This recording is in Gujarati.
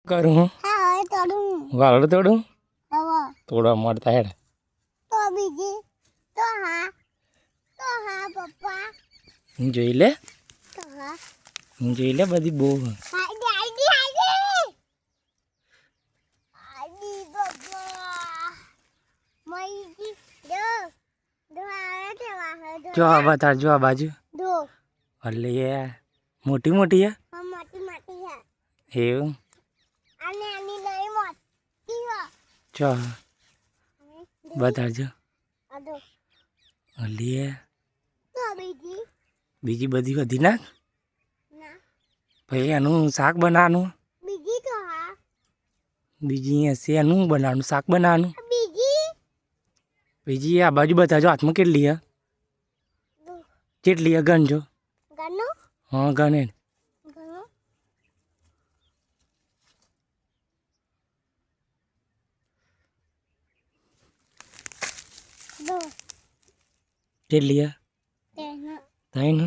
करूँ हाँ तोड़ू वाल तोड़ू हवा थोड़ा मरता है तो बीजी तो हाँ पप्पा જોઈ લે तो हाँ જોઈ લે બધી બહુ आईडी आईडी आईडी आईडी पप्पा मईजी दो दो आया थे वहाँ दो જો આ બતાડ જો આ બાજુ दो અલે મોટી મોટી है हम माटी माटी है એવું आने आने नहीं माटी है જો બતાડ જો अदो અલે तो बीजी બીજી બધી વધી નાખ ना ભાઈ એનું શાક બનાવવાનું बीजी तो हाँ બીજી હશે એનું બનાવવાનું શાક બનાવવાનું बीजी બીજી આ બાજુ બતાજો હાથમાં કેટલી હે दो કેટલી હે ગણજો गन्नो હા ગણે गन्नो दो કેટલી હે तीन ત્રણ